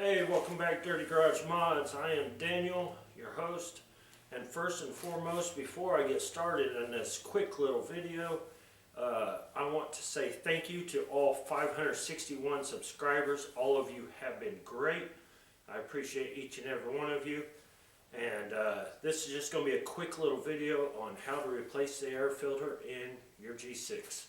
Hey, welcome back, Dirty Garage Mods. I am Daniel, your host. And first and foremost, before I get started in this quick little video, I want to say thank you to all 561 subscribers. All of you have been great. I appreciate each and every one of you. And this is just going to be a quick little video on how to replace the air filter in your G6.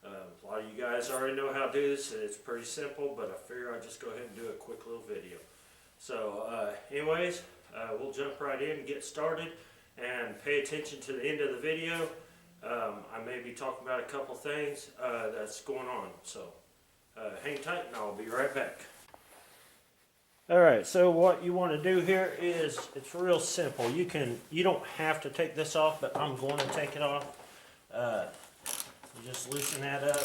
A lot of you guys already know how to do this, and it's pretty simple, but I figure I'll just go ahead and do a quick little video. So anyways, we'll jump right in and get started, and pay attention to the end of the video. I may be talking about a couple things that's going on, so hang tight and I'll be right back. Alright, so what you want to do here is, it's real simple. You don't have to take this off, but I'm going to take it off. You just loosen that up.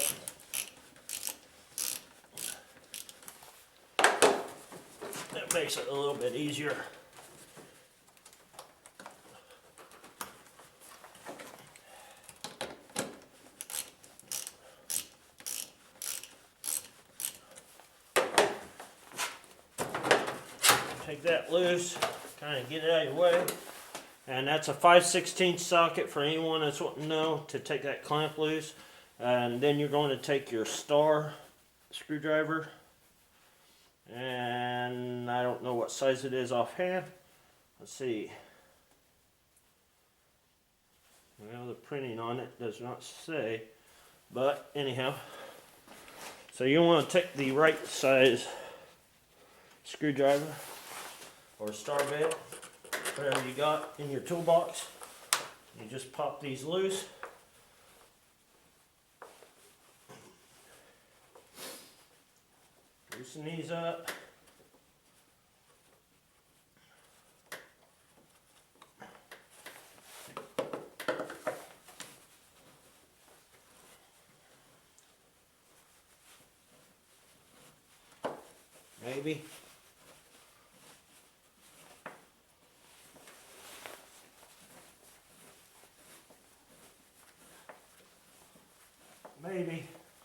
That makes it a little bit easier. Take that loose, kind of get it out of your way. And that's a 5/16 socket for anyone that's wanting to know to take that clamp loose. And then you're going to take your star screwdriver, and I don't know what size it is offhand. Let's see. Well, the printing on it does not say, but anyhow. So you want to take the right size screwdriver or star bit, whatever you got in your toolbox. You just pop these loose. Loosen these up. Maybe.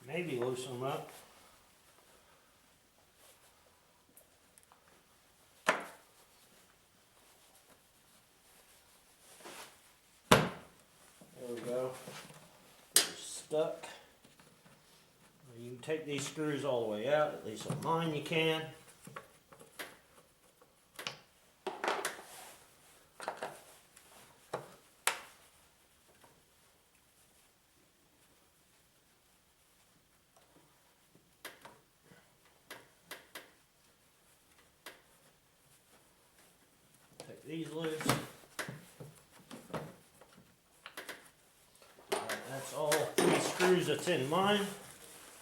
Maybe loosen them up. There we go. They're stuck. You can take these screws all the way out, at least on mine you can. Take these loose. That's all 3 screws that's in mine.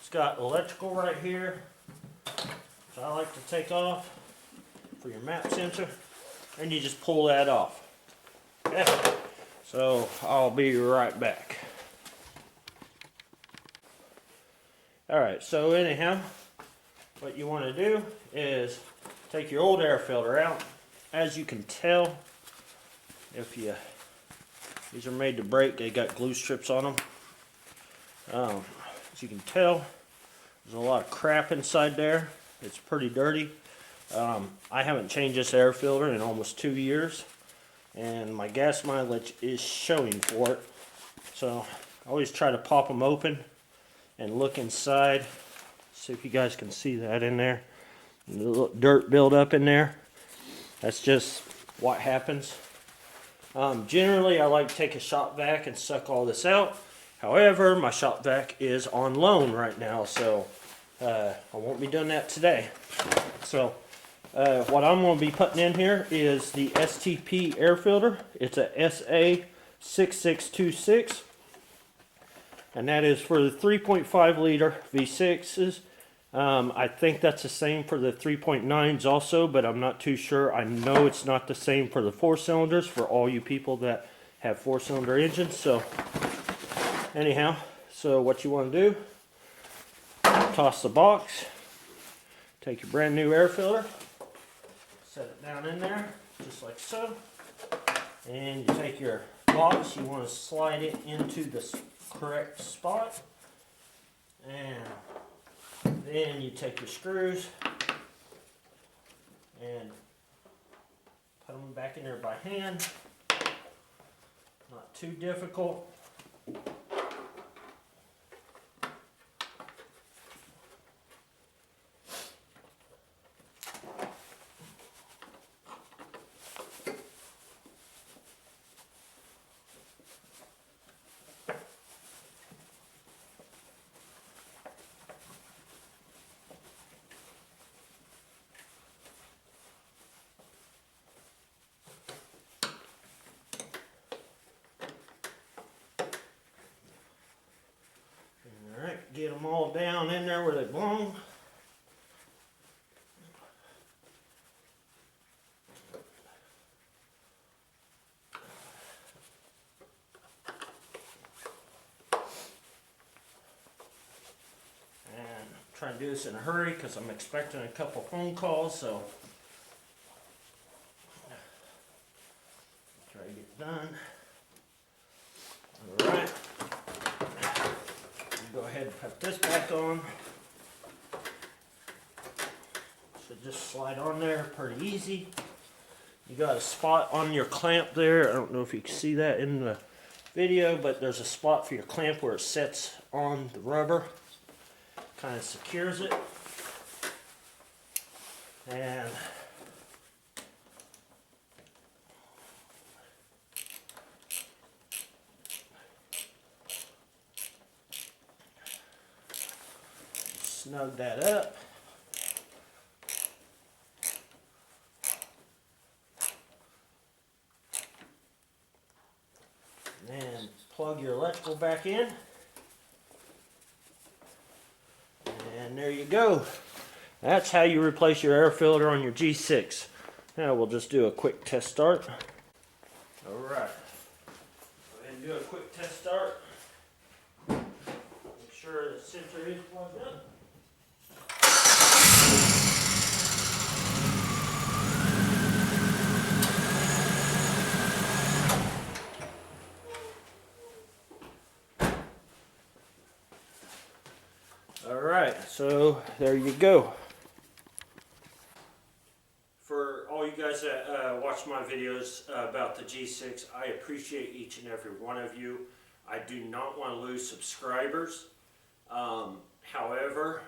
It's got electrical right here, which I like to take off for your map sensor, and you just pull that off. Okay, so I'll be right back. Alright, so anyhow, what you want to do is take your old air filter out. As you can tell, these are made to break, they got glue strips on them. As you can tell, there's a lot of crap inside there. It's pretty dirty. I haven't changed this air filter in almost 2 years, and my gas mileage is showing for it. So I always try to pop them open and look inside. See if you guys can see that in there. A little dirt build up in there. That's just what happens. Generally, I like to take a shop vac and suck all this out. However, my shop vac is on loan right now, so I won't be doing that today. So what I'm going to be putting in here is the STP air filter. It's a SA6626, and that is for the 3.5 liter V6s. I think that's the same for the 3.9s also, but I'm not too sure. I know it's not the same for the 4 cylinders for all you people that have 4-cylinder engines. So anyhow, so what you want to do, toss the box, take your brand new air filter, set it down in there just like so, and you take your box, you want to slide it into the correct spot, and then you take your screws and put them back in there by hand. Not too difficult. Alright, get them all down in there where they belong. And trying to do this in a hurry because I'm expecting a couple phone calls, so try to get done. Alright. Go ahead and put this back on. Should just slide on there pretty easy. You got a spot on your clamp there. I don't know if you can see that in the video, but there's a spot for your clamp where it sets on the rubber. Kind of secures it. And snug that up. And plug your electrical back in. And there you go. That's how you replace your air filter on your G6. Now we'll just do a quick test start. Alright. Go ahead and do a quick test start. Make sure the sensor is plugged up. Alright, so there you go. For all you guys that watch my videos about the G6, I appreciate each and every one of you. I do not want to lose subscribers. However,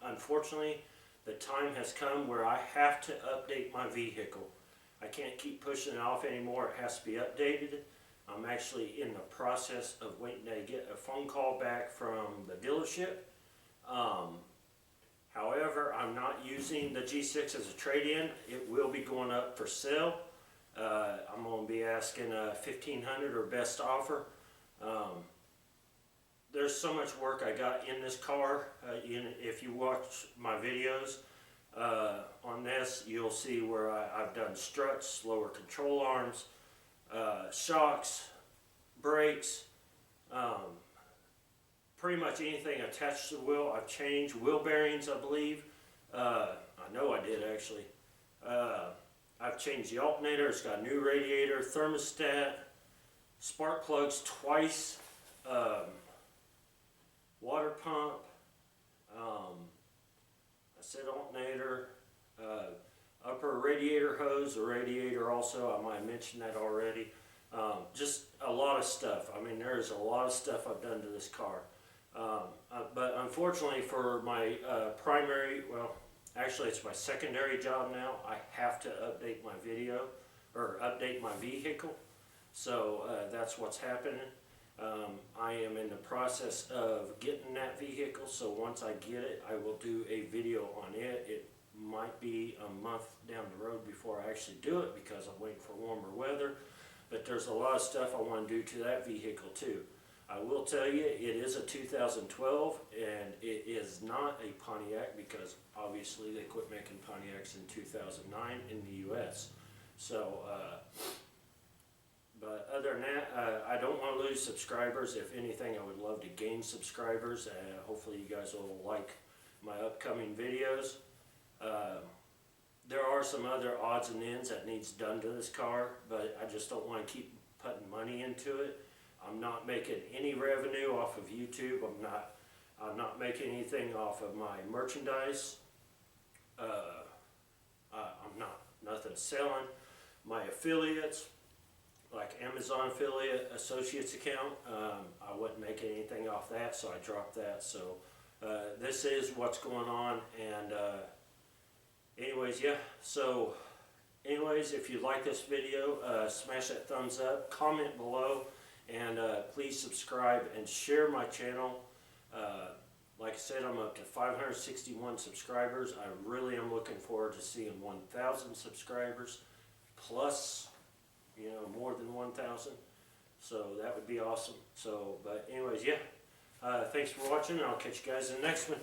unfortunately, the time has come where I have to update my vehicle. I can't keep pushing it off anymore. It has to be updated. I'm actually in the process of waiting to get a phone call back from the dealership. However, I'm not using the G6 as a trade-in. It will be going up for sale. I'm going to be asking $1,500 or best offer. There's so much work I got in this car. If you watch my videos on this, you'll see where I've done struts, lower control arms, shocks, brakes, pretty much anything attached to the wheel. I've changed wheel bearings, I believe. I know I did actually. I've changed the alternator. It's got a new radiator, thermostat, spark plugs twice, water pump, I said alternator, upper radiator hose, a radiator also, I might have mentioned that already. Just a lot of stuff. I mean, there's a lot of stuff I've done to this car. But unfortunately for my primary, well, actually it's my secondary job now, I have to update my video, or update my vehicle. So that's what's happening. I am in the process of getting that vehicle, so once I get it, I will do a video on it. It might be a month down the road before I actually do it because I'm waiting for warmer weather. But there's a lot of stuff I want to do to that vehicle too. I will tell you, it is a 2012 and it is not a Pontiac because obviously they quit making Pontiacs in 2009 in the US. So, but other than that, I don't want to lose subscribers. If anything, I would love to gain subscribers. Hopefully you guys will like my upcoming videos. There are some other odds and ends that needs done to this car, but I just don't want to keep putting money into it. I'm not making any revenue off of YouTube. I'm not making anything off of my merchandise. selling my affiliates, like Amazon affiliate associates account. I wasn't making anything off that, so I dropped that. So this is what's going on. And anyways, yeah. So anyways, if you like this video, smash that thumbs up, comment below, and please subscribe and share my channel. Like I said, I'm up to 561 subscribers. I really am looking forward to seeing 1,000 subscribers, plus, you know, more than 1,000. So that would be awesome. So, but anyways, yeah. Thanks for watching, and I'll catch you guys in the next one.